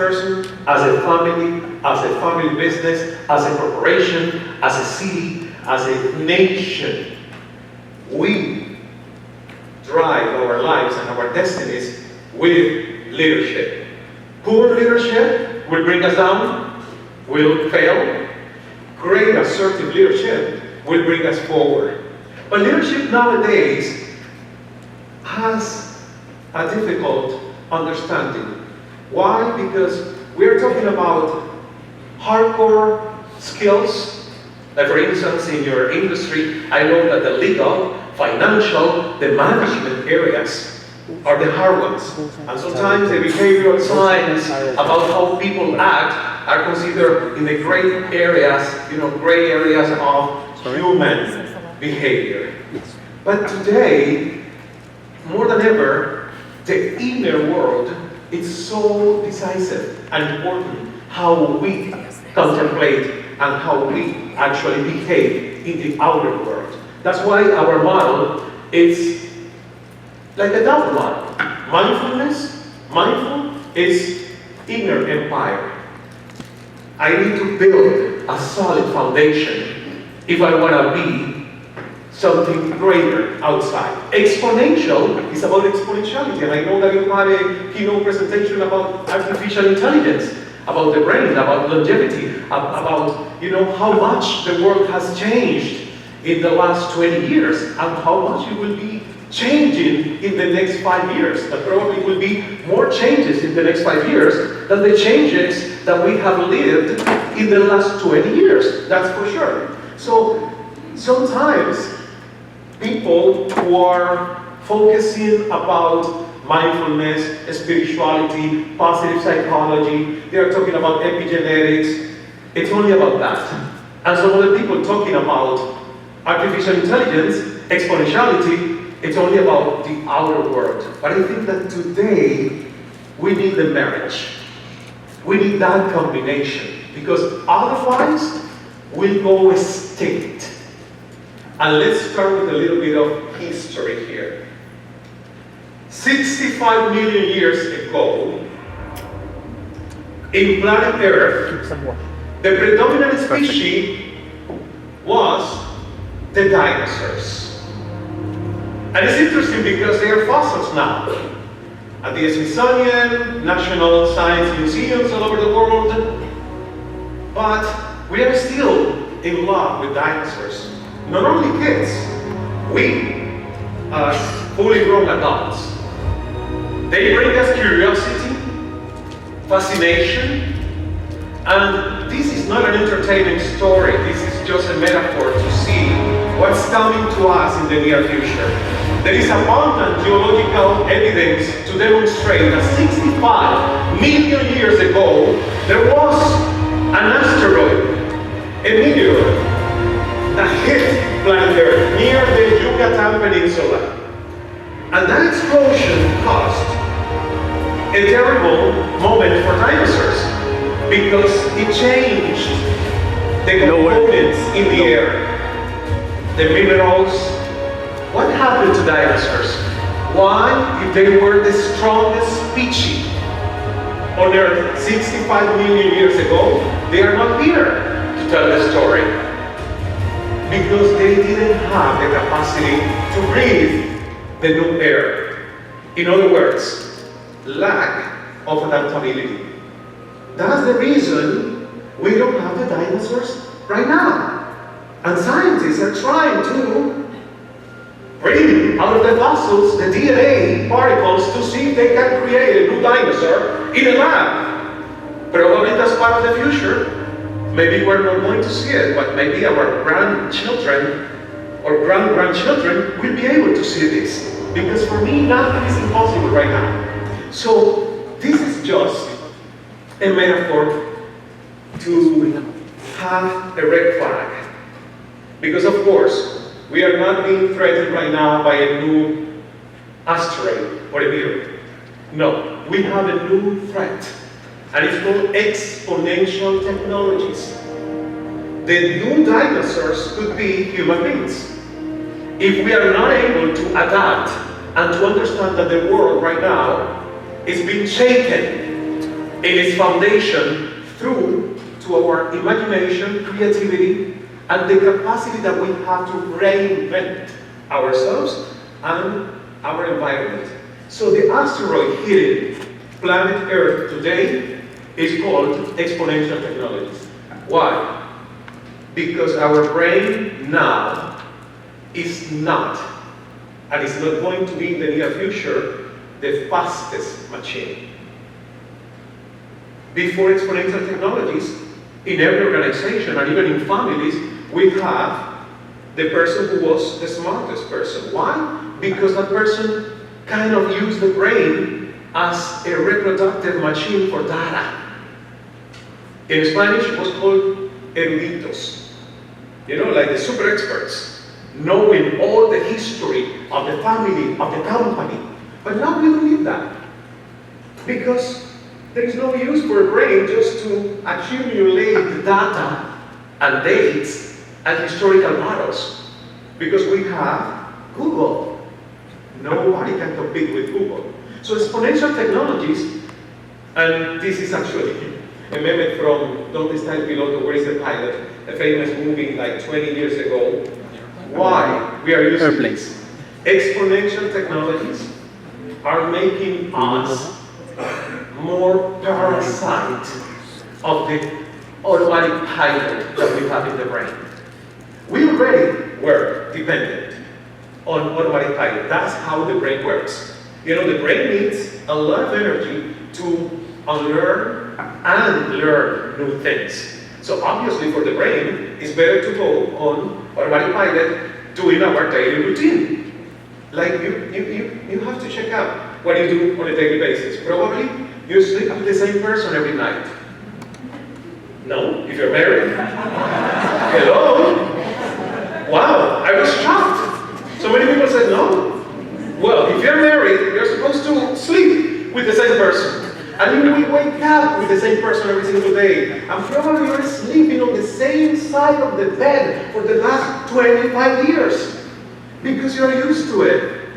person, as a family business, as a corporation, as a city, as a nation. We drive our lives and our destinies with leadership. Poor leadership will bring us down, will fail. Great assertive leadership will bring us forward. But leadership nowadays has a difficult understanding. Why? Because we're talking about hardcore skills. Like for instance, in your industry, I know that the legal, financial, the management areas are the hard ones. And sometimes the behavioral science about how people act are considered in the gray areas, gray areas of human behavior. But today, more than ever, the inner world is so decisive and important how we contemplate and how we actually behave in the outer world. That's why our model is like a double model. Mindful is inner empire. I need to build a solid foundation if I want to be something greater outside. Exponential is about exponentiality, and I know that you have a keynote presentation about artificial intelligence, about the brain, about longevity, about how much the world has changed in the last 20 years, and how much it will be changing in the next 5 years. That probably will be more changes in the next 5 years than the changes that we have lived in the last 20 years. That's for sure. So sometimes people who are focusing about mindfulness, spirituality, positive psychology, they are talking about epigenetics. It's only about that. And some other people talking about artificial intelligence, exponentiality, it's only about the outer world. But I think that today, we need the marriage. We need that combination. Because otherwise, we'll go extinct. And let's start with a little bit of history here. 65 million years ago, in planet Earth, the predominant species was the dinosaurs. And it's interesting because they are fossils now. At the Smithsonian, National Science Museums all over the world. But we are still in love with dinosaurs. Not only kids, we as fully grown adults. They bring us curiosity, fascination, and this is not an entertainment story. This is just a metaphor to see what's coming to us in the near future. There is abundant geological evidence to demonstrate that 65 million years ago, there was an asteroid, a meteor, that hit planet Earth near the Yucatan Peninsula. And that explosion caused a terrible moment for dinosaurs because it changed the components in the air, the minerals. What happened to dinosaurs? Why, if they were the strongest species on Earth 65 million years ago, they are not here to tell the story? Because they didn't have the capacity to breathe the new air. In other words, lack of adaptability. That's the reason we don't have the dinosaurs right now. And scientists are trying to bring out of the fossils the DNA particles to see if they can create a new dinosaur in a lab. Probably that's part of the future. Maybe we're not going to see it, but maybe our grandchildren or grand-grandchildren will be able to see this. Because for me, nothing is impossible right now. So this is just a metaphor to have a red flag. Because of course, we are not being threatened right now by a new asteroid or a meteor. No, we have a new threat. And it's called exponential technologies. The new dinosaurs could be human beings. If we are not able to adapt and to understand that the world right now is being shaken in its foundation through to our imagination, creativity, and the capacity that we have to reinvent ourselves and our environment. So the asteroid hitting planet Earth today is called exponential technologies. Why? Because our brain now is not, and is not going to be in the near future, the fastest machine. Before exponential technologies, in every organization and even in families, we have the person who was the smartest person. Why? Because that person kind of used the brain as a reproductive machine for data. In Spanish, it was called eruditos. You know, like the super experts, knowing all the history of the family, of the company. But now we don't need that. Because there is no use for a brain just to accumulate data and dates and historical models. Because we have Google. Nobody can compete with Google. So exponential technologies, and this is actually a meme from Donde está el piloto, Where is the pilot? A famous movie like 20 years ago. Why we are using this? Exponential technologies are making us more parasite of the automatic pilot that we have in the brain. We already were dependent on automatic pilot. That's how the brain works. You know, the brain needs a lot of energy to unlearn and learn new things. So obviously for the brain, it's better to go on automatic pilot doing our daily routine. Like you have to check out what you do on a daily basis. Probably you sleep with the same person every night. No? If you're married? Hello? Wow, I was shocked. So many people said no. Well, if you're married, you're supposed to sleep with the same person. And you will wake up with the same person every single day. And probably you're sleeping on the same side of the bed for the last 25 years. Because you're used to it.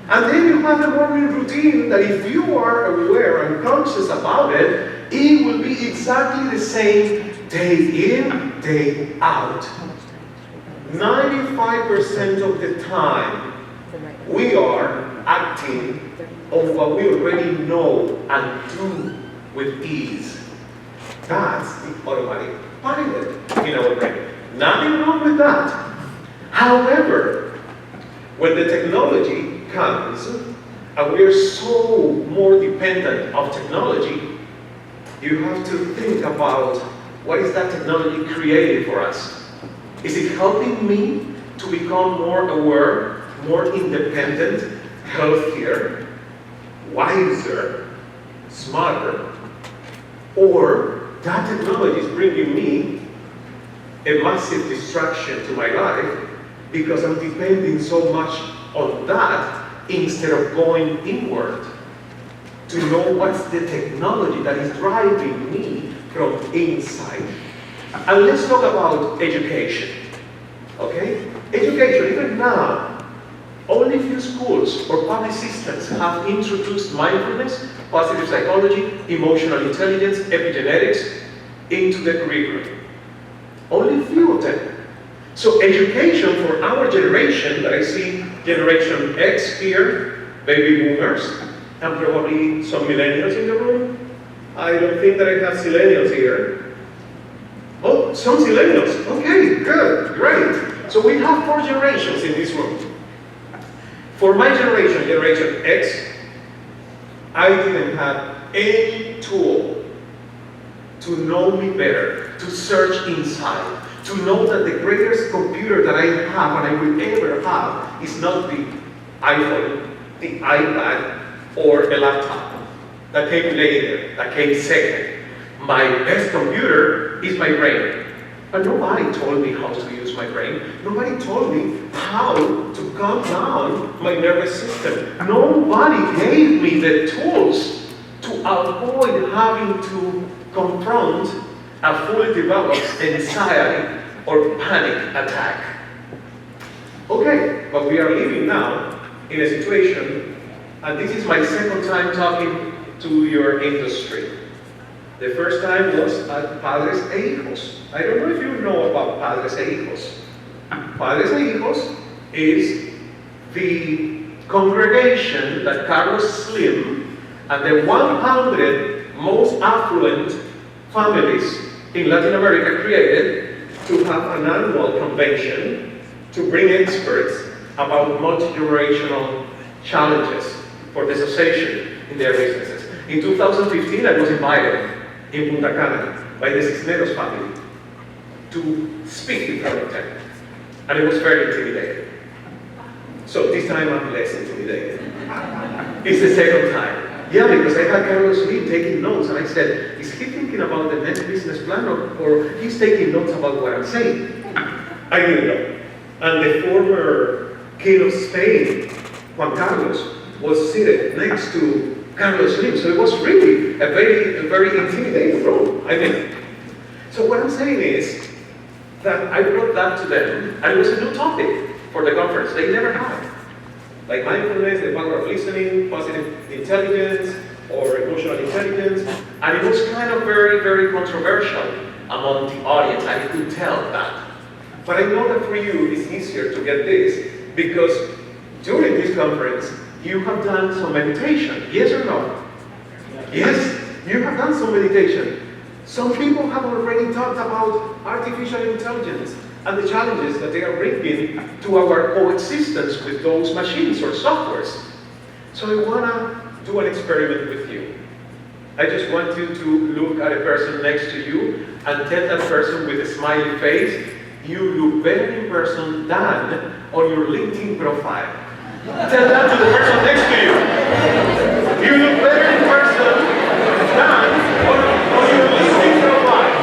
And then you have a morning routine that if you are aware and conscious about it, it will be exactly the same day in, day out. 95% of the time, we are acting on what we already know and do with ease. That's the automatic pilot in our brain. Nothing wrong with that. However, when the technology comes, and we are so more dependent of technology, you have to think about what is that technology creating for us? Is it helping me to become more aware, more independent, healthier, wiser, smarter? Or that technology is bringing me a massive distraction to my life because I'm depending so much on that instead of going inward to know what's the technology that is driving me from inside. And let's talk about education, okay? Education, even now, only few schools or public systems have introduced mindfulness, positive psychology, emotional intelligence, epigenetics into the curriculum. Only few of them. So education for our generation, that I see Generation X here, baby boomers, and probably some millennials in the room. I don't think that I have millennials here. Oh, some millennials. Okay, good, great. So we have 4 generations in this room. For my generation, Generation X, I didn't have any tool to know me better, to search inside, to know that the greatest computer that I have and I will ever have is not the iPhone, the iPad, or a laptop that came later, that came second. My best computer is my brain. But nobody told me how to use my brain. Nobody told me how to calm down my nervous system. Nobody gave me the tools to avoid having to confront a fully developed anxiety or panic attack. Okay, but we are living now in a situation, and this is my second time talking to your industry. The first time was at Padres e Hijos. I don't know if you know about Padres e Hijos. Padres e Hijos is the congregation that Carlos Slim and the 100 most affluent families in Latin America created to have an annual convention to bring experts about multi-generational challenges for the association in their businesses. In 2015, I was invited in Punta Cana by the Cisneros family to speak in front of them. And it was very intimidating. So this time I'm less intimidated. It's the second time. Yeah, because I had Carlos Slim taking notes, and I said, is he thinking about the next business plan, or he's taking notes about what I'm saying? I didn't know. And the former king of Spain, Juan Carlos, was seated next to Carlos Slim, so it was really a very intimidating role, I think. So what I'm saying is that I brought that to them, and it was a new topic for the conference. They never had. Like mindfulness, the power of listening, positive intelligence, or emotional intelligence, and it was kind of very controversial among the audience. I could tell that. But I know that for you, it's easier to get this, because during this conference, you have done some meditation, yes or no? Yes, you have done some meditation. Some people have already talked about artificial intelligence and the challenges that they are bringing to our coexistence with those machines or softwares. So I want to do an experiment with you. I just want you to look at a person next to you and tell that person with a smiley face, you look better in person than on your LinkedIn profile. Tell that to the person next to you. You look better in person than on your LinkedIn profile.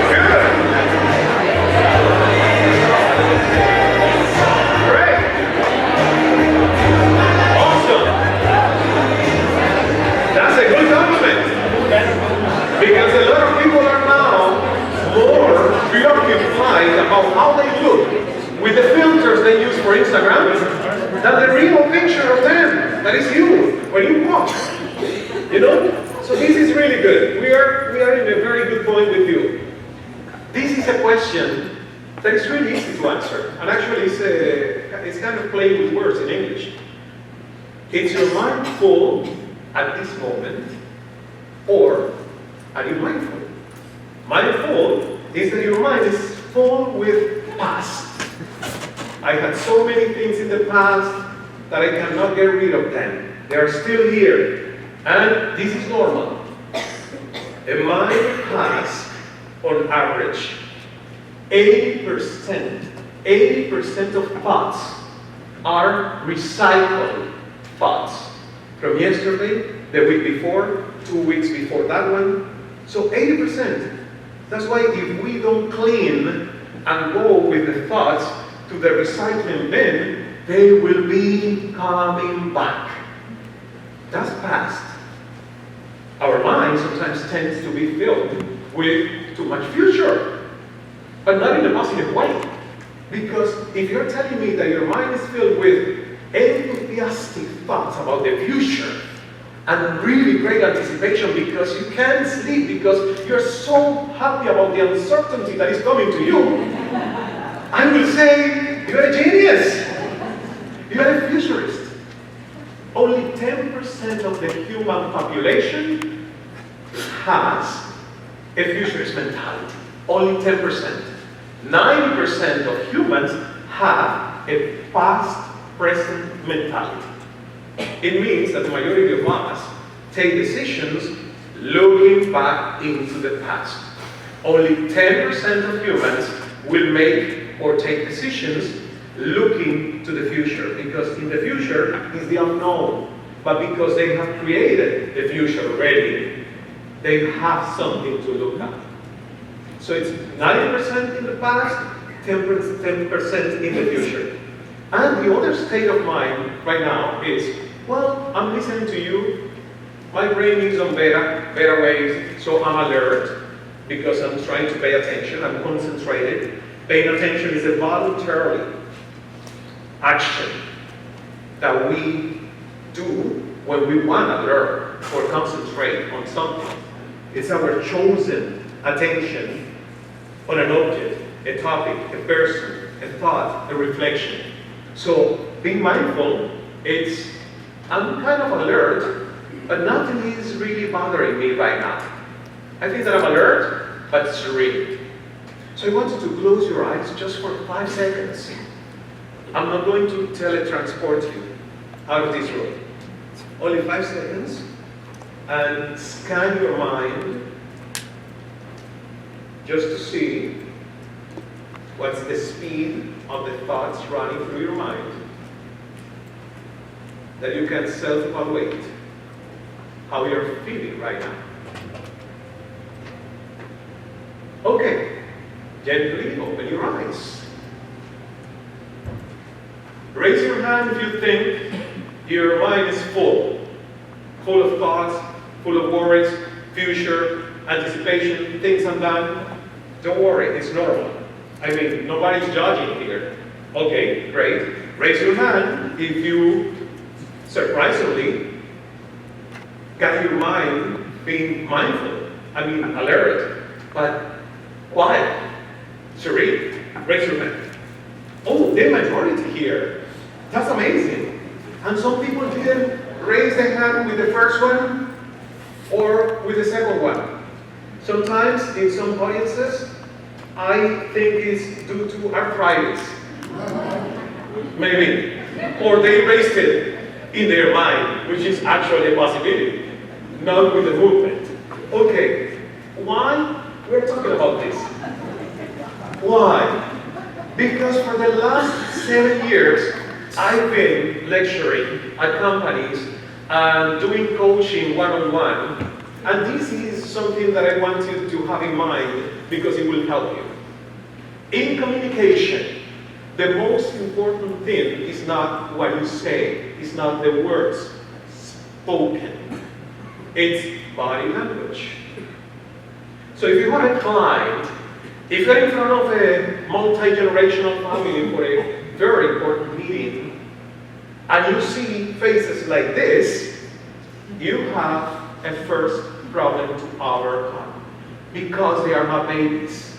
Good. Great. Awesome. That's a good compliment. Because a lot of people are now more preoccupied about how they look with the filters they use for Instagram than the real picture of them. That is you when you walk. You know? So this is really good. We are in a very good point with you. This is a question that is really easy to answer. And actually it's kind of playing with words in English. Is your mind full at this moment, or are you mindful? Mindful is that your mind is full with past. I had so many things in the past that I cannot get rid of them. They are still here. And this is normal. A mind has, on average, 80% of thoughts are recycled thoughts. From yesterday, the week before, 2 weeks before that one. So 80%. That's why if we don't clean and go with the thoughts to the recycling bin, they will be coming back. That's past. Our mind sometimes tends to be filled with too much future, but not in a positive way. Because if you're telling me that your mind is filled with enthusiastic thoughts about the future, and really great anticipation because you can't sleep, because you're so happy about the uncertainty that is coming to you, I will say, you're a genius. You're a futurist. Only 10% of the human population has a futurist mentality. Only 10%. 90% of humans have a past-present mentality. It means that the majority of us take decisions looking back into the past. Only 10% of humans will make or take decisions looking to the future, because in the future is the unknown. But because they have created the future already, they have something to look at. So it's 90% in the past, 10% in the future. And the other state of mind right now is, well, I'm listening to you, my brain is on beta waves, so I'm alert because I'm trying to pay attention, I'm concentrated. Paying attention is a voluntary action that we do when we want to learn or concentrate on something. It's our chosen attention on an object, a topic, a person, a thought, a reflection. So being mindful, I'm kind of alert, but nothing is really bothering me right now. I think that I'm alert, but serene. So I want you to close your eyes just for 5 seconds. I'm not going to teletransport you out of this room. Only 5 seconds. And scan your mind just to see what's the speed of the thoughts running through your mind, that you can self-evaluate how you're feeling right now. Okay, gently open your eyes. Raise your hand if you think your mind is full of thoughts, full of worries, future, anticipation, things undone. Don't worry, it's normal. I mean, nobody's judging here. Okay, great. Raise your hand if you, surprisingly, got your mind being mindful. I mean, alert, but quiet, serene. Raise your hand. Oh, the majority here. That's amazing. And some people didn't raise their hand with the first one or with the second one. Sometimes in some audiences, I think it's due to arthritis. Maybe. Or they raised it in their mind, which is actually a possibility, not with the movement. Okay, why we're talking about this? Why? Because for the last 7 years, I've been lecturing at companies and doing coaching one-on-one, and this is something that I want you to have in mind because it will help you. In communication, the most important thing is not what you say, it's not the words spoken, it's body language. So if you have a client, if you're in front of a multi-generational family for a very important meeting, and you see faces like this, you have a first problem to overcome, because they are not babies.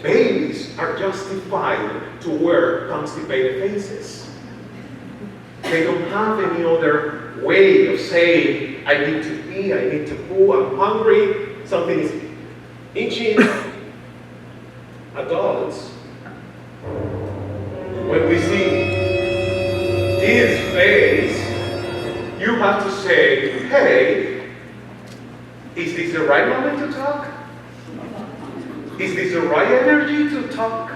Babies are justified to wear constipated faces. They don't have any other way of saying, I need to pee, I need to poo, I'm hungry, something is itching. Adults, when we see this face, you have to say, hey, is this the right moment to talk? Is this the right energy to talk?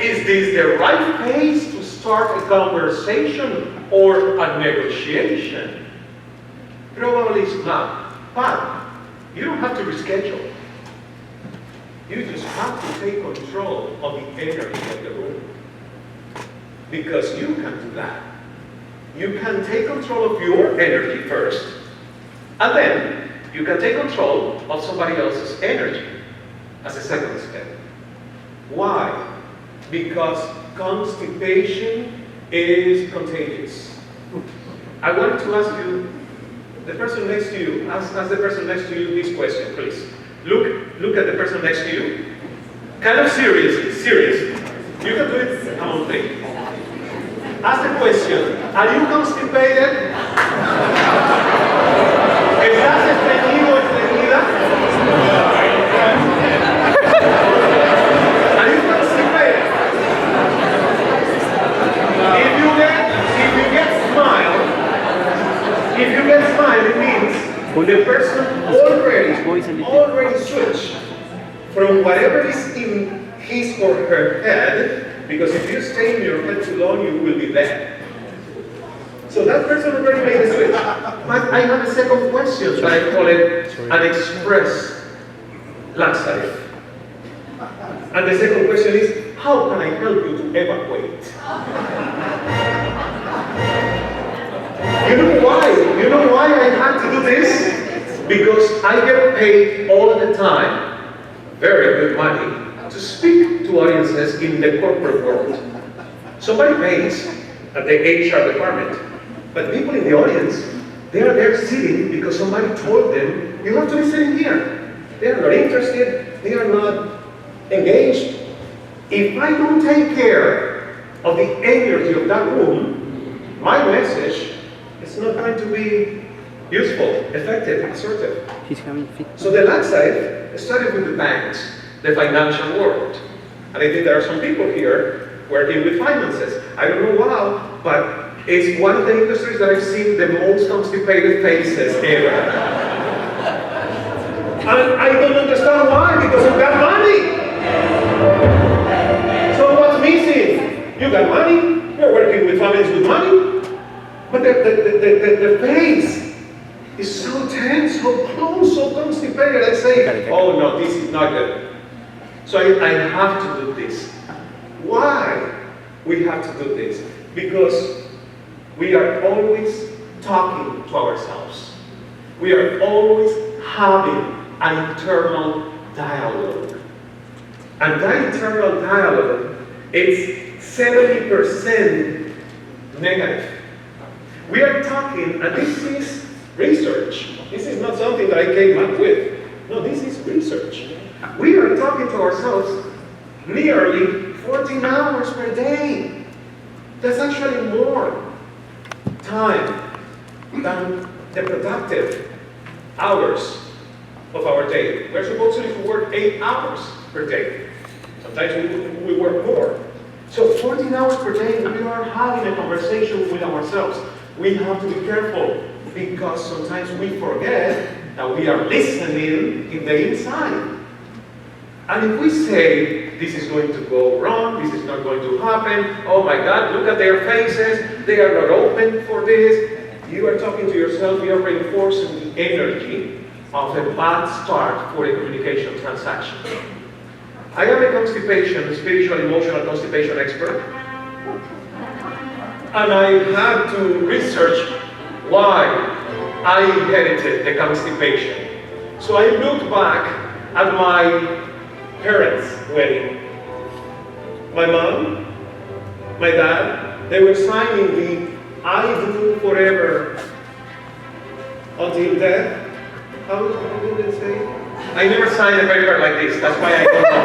Is this the right pace to start a conversation or a negotiation? Probably it's not, but you don't have to reschedule. You just have to take control of the energy of the room. Because you can do that. You can take control of your energy first, and then you can take control of somebody else's energy as a second step. Why? Because constipation is contagious. I want to ask you, the person next to you, ask the person next to you this question, please. Look at the person next to you. Kind of serious. You can do it among three. Ask the question, are you constipated? ¿Estás estreñido o estreñida? Are you constipated? If you get smile, it means the person already switched from whatever is in his or her head, because if you stay in your head too long, you will be dead. So that person already made a switch. But I have a second question, that I call it an express laxative. And the second question is, how can I help you to evacuate? You know why I had to do this? Because I get paid all the time, very good money, to speak to audiences in the corporate world. Somebody pays at the HR department But people in the audience, they are there sitting because somebody told them, you have to be sitting here. They are not interested, they are not engaged. If I don't take care of the energy of that room, my message is not going to be useful, effective, assertive. So the last side started with the banks, the financial world. And I think there are some people here working with finances. I don't know how, but it's one of the industries that I've seen the most constipated faces ever. And I don't understand why, because you got money. So what's missing? You got money, you're working with families with money, but the face is so tense, so close, so constipated. I say, oh no, this is not good. So I have to do this. Why we have to do this? Because we are always talking to ourselves. We are always having an internal dialogue. And that internal dialogue is 70% negative. We are talking, and this is research. This is not something that I came up with. No, this is research. We are talking to ourselves nearly 14 hours per day. That's actually more time than the productive hours of our day. We're supposed to work 8 hours per day. Sometimes we work more. So 14 hours per day, we are having a conversation with ourselves. We have to be careful because sometimes we forget that we are listening in the inside. And if we say, this is going to go wrong, this is not going to happen, oh my God, look at their faces, they are not open for this, you are talking to yourself, you are reinforcing the energy of a bad start for a communication transaction. I am a constipation, spiritual, emotional constipation expert, and I had to research why I inherited the constipation. So I looked back at my parents' wedding. My mom, my dad, they were signing the I do forever until death. How did they say? I never signed a paper like this, that's why I don't know.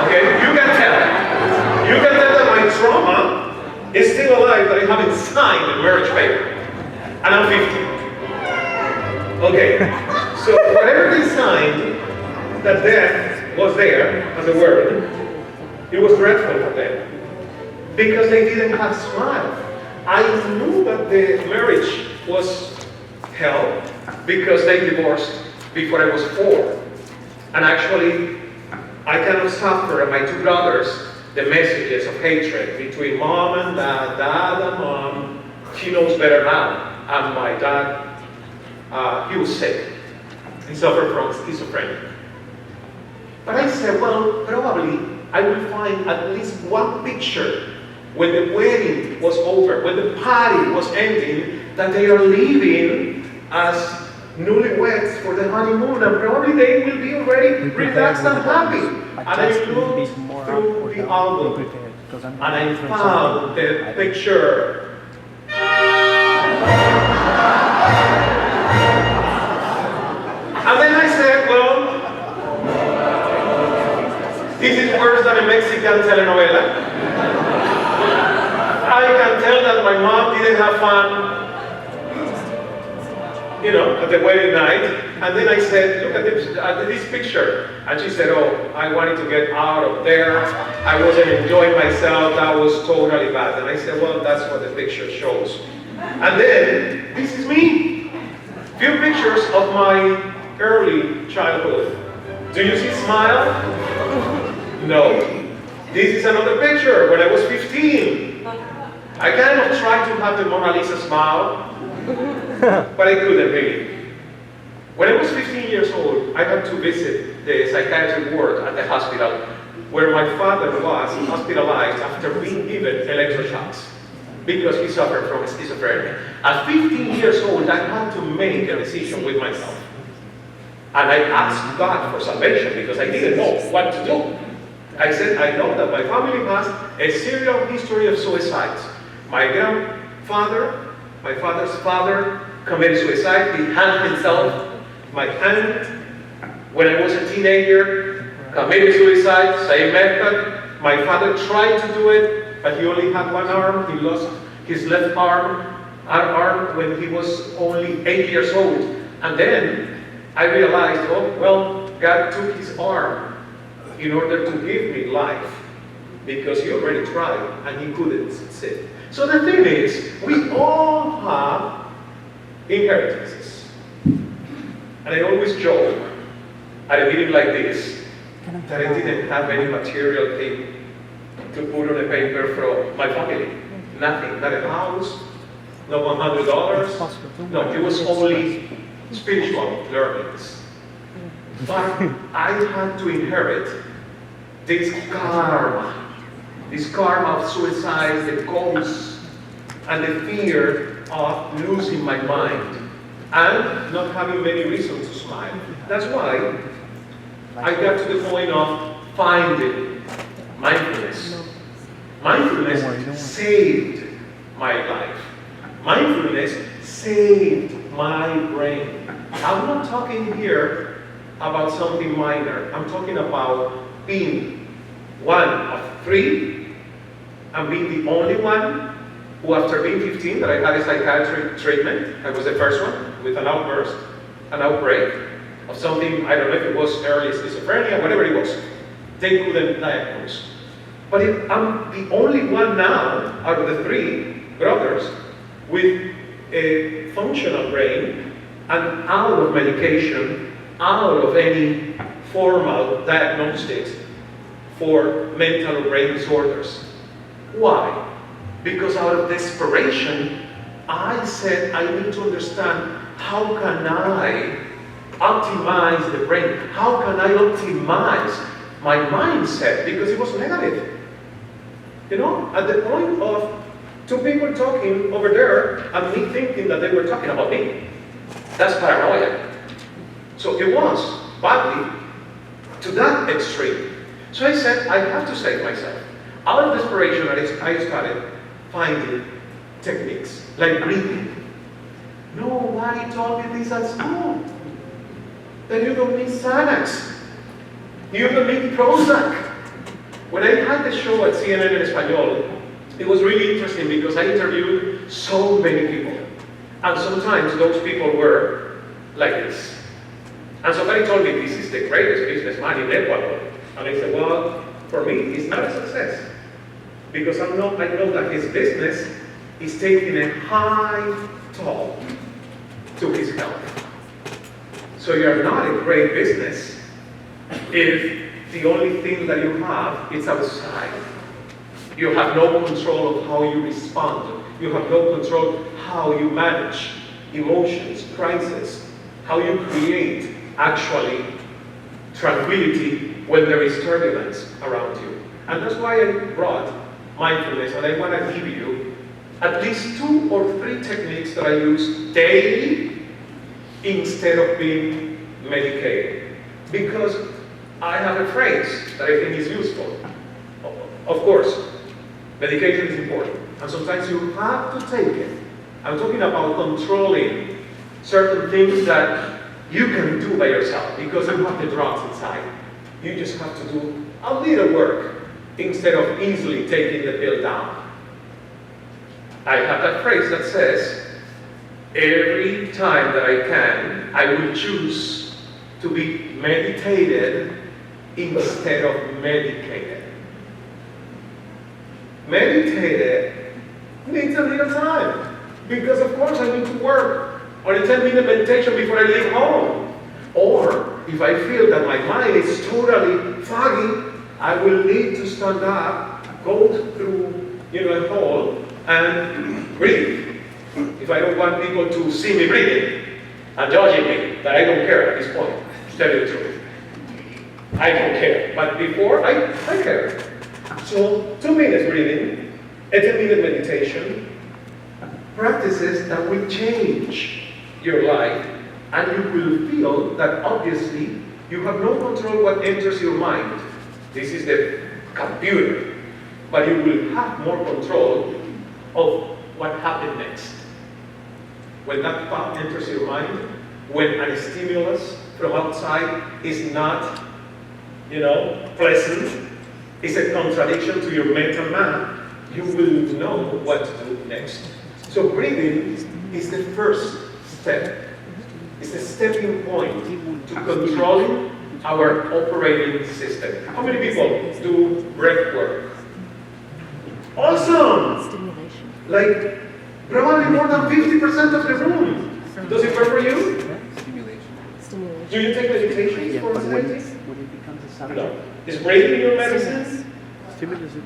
Okay, you can tell. You can tell that my trauma is still alive, that I haven't signed a marriage paper. And I'm 50. Okay, so whatever they signed, that death was there as a word, it was dreadful for them because they didn't have smile. I knew that the marriage was hell because they divorced before I was 4. And actually, I cannot suffer, and my 2 brothers, the messages of hatred between mom and dad, dad and mom. She knows better now. And my dad, he was sick. He suffered from schizophrenia. But I said, well, probably I will find at least one picture when the wedding was over, when the party was ending, that they are leaving as newlyweds for the honeymoon, and probably they will be already relaxed and happy. And I looked through the album, and I found the picture. And then I said, well, this is worse than a Mexican telenovela. I can tell that my mom didn't have fun, at the wedding night. And then I said, look at this picture. And she said, oh, I wanted to get out of there. I wasn't enjoying myself. That was totally bad. And I said, well, that's what the picture shows. And then, this is me. Few pictures of my early childhood. Do you see smile? No. This is another picture when I was 15. I kind of tried to have the Mona Lisa smile, but I couldn't really. When I was 15 years old, I had to visit the psychiatric ward at the hospital where my father was hospitalized after being given electroshocks because he suffered from schizophrenia. At 15 years old, I had to make a decision with myself. And I asked God for salvation because I didn't know what to do. I said, I know that my family has a serial history of suicides. My grandfather My father's father committed suicide. He hanged himself. My aunt, when I was a teenager, committed suicide, same method. My father tried to do it, but he only had one arm. He lost his left arm when he was only 8 years old. And then I realized, oh, well, God took his arm in order to give me life, because he already tried and he couldn't succeed. So the thing is, we all have inheritances. And I always joke at a meeting like this that I didn't have any material thing to put on a paper from my family. Nothing, not a house, no $100. No, it was only spiritual learnings. But I had to inherit this karma of suicide, the ghosts, and the fear of losing my mind and not having many reasons to smile. That's why I got to the point of finding mindfulness. Mindfulness saved my life. Mindfulness saved my brain. I'm not talking here about something minor. I'm talking about being one of 3 and being the only one who, after being 15, that I had a psychiatric treatment. I was the first one with an outbreak of something, I don't know if it was early schizophrenia, whatever it was. They couldn't diagnose. But I'm the only one now out of the 3 brothers with a functional brain and out of medication, out of any formal diagnostics for mental or brain disorders. Why? Because out of desperation, I said I need to understand, how can I optimize the brain? How can I optimize my mindset? Because it was negative. You know, at the point of 2 people talking over there and me thinking that they were talking about me. That's paranoia. So it was badly to that extreme. So I said, I have to save myself. Out of desperation, I started finding techniques, like breathing. Nobody told me this at school. That you don't need Xanax. You don't need Prozac. When I had the show at CNN en Español, it was really interesting because I interviewed so many people. And sometimes those people were like this. And somebody told me, this is the greatest businessman in Ecuador. And I said, well, for me, it's not a success. Because I know that his business is taking a high toll to his health. So you're not a great business if the only thing that you have is outside. You have no control of how you respond. You have no control how you manage emotions, crisis, how you create actually tranquility when there is turbulence around you. And that's why I brought mindfulness, and I want to give you at least 2 or 3 techniques that I use daily instead of being medicated. Because I have a phrase that I think is useful. Of course, medication is important, and sometimes you have to take it. I'm talking about controlling certain things that you can do by yourself because you have the drugs inside. You just have to do a little work instead of easily taking the pill down. I have that phrase that says, every time that I can, I will choose to be meditated instead of medicated. Meditated needs a little time because of course I need to work on a 10-minute meditation before I leave home. Or if I feel that my mind is totally foggy, I will need to stand up, go through a hall and breathe. If I don't want people to see me breathing and judging me, that I don't care at this point, to tell you the truth. I don't care, but before I care. So 2 minutes breathing, a 10-minute meditation, practices that will change your life, and you will feel that obviously you have no control what enters your mind. This is the computer, but you will have more control of what happened next. when that thought enters your mind, when a stimulus from outside is not, pleasant, it's a contradiction to your mental map, you will know what to do next. So breathing is the first step. It's the stepping point to controlling our operating system. How many people do breath work? Awesome! Like, probably more than 50% of the room. Does it work for you? Stimulation. Do you take medication for anxiety? When it becomes a subject. No. Is breathing your medicine? Stimulation.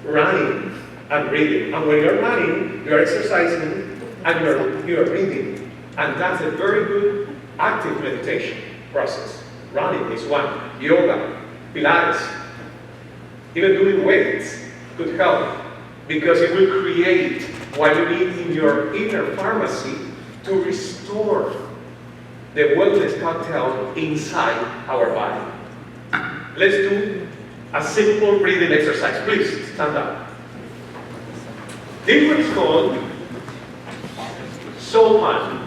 Running and breathing. And when you're running, you're exercising and you're breathing. And that's a very good active meditation process. Running is one. Yoga, Pilates, even doing weights could help because it will create what you need in your inner pharmacy to restore the wellness cocktail inside our body. Let's do a simple breathing exercise. Please stand up. This one is called Sohan,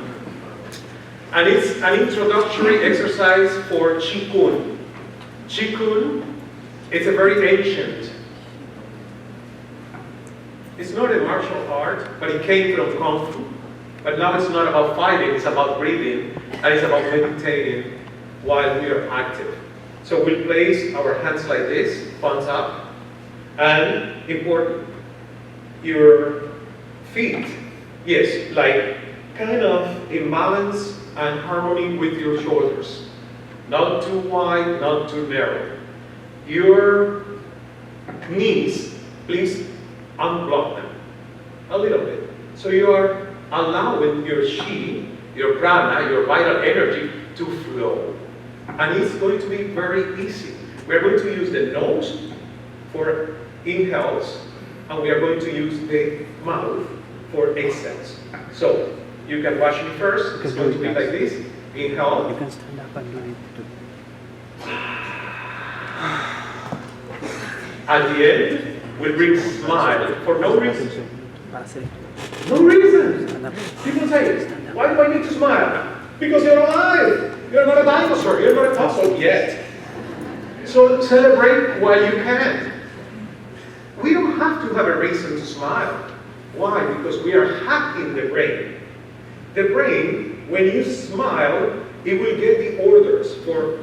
and it's an introductory exercise for Qigong. Qigong, it's a very ancient. It's not a martial art, but it came from Kung Fu. But now it's not about fighting, it's about breathing, and it's about meditating while we are active. So we'll place our hands like this, palms up, and important, your feet, yes, like kind of in balance and harmony with your shoulders. Not too wide, not too narrow. Your knees, please unblock them a little bit. So you are allowing your chi, your prana, your vital energy to flow. And it's going to be very easy. We're going to use the nose for inhales, and we are going to use the mouth for exhales. So you can watch me first. It's going to be like this. Inhale. You can stand up and do it too. At the end, we'll bring smile for no reason. Pass it. No reason. Stand up. People say, why do I need to smile? Because you're alive. You're not a dinosaur. You're not a fossil yet. So celebrate while you can. We don't have to have a reason to smile. Why? Because we are hacking the brain. The brain, when you smile, it will get the orders for,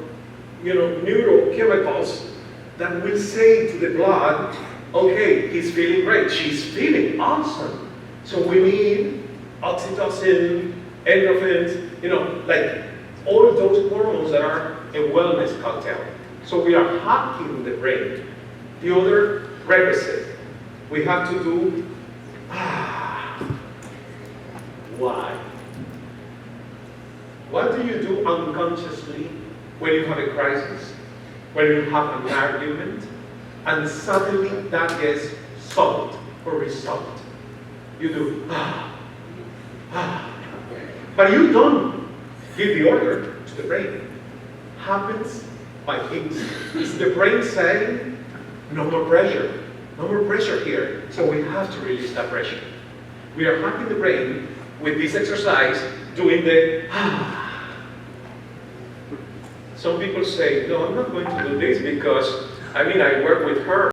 neurochemicals that will say to the blood, okay, he's feeling great, she's feeling awesome. So we need oxytocin, endorphins, like all those hormones that are a wellness cocktail. So we are hacking the brain. The other requisite, we have to do, why? What do you do unconsciously when you have a crisis? When you have an argument, and suddenly that gets solved or resolved? You do, But you don't give the order to the brain. Happens by instinct. It's the brain saying, no more pressure. No more pressure here. So we have to release that pressure. We are hacking the brain with this exercise, doing the Some people say, no, I'm not going to do this because, I work with her.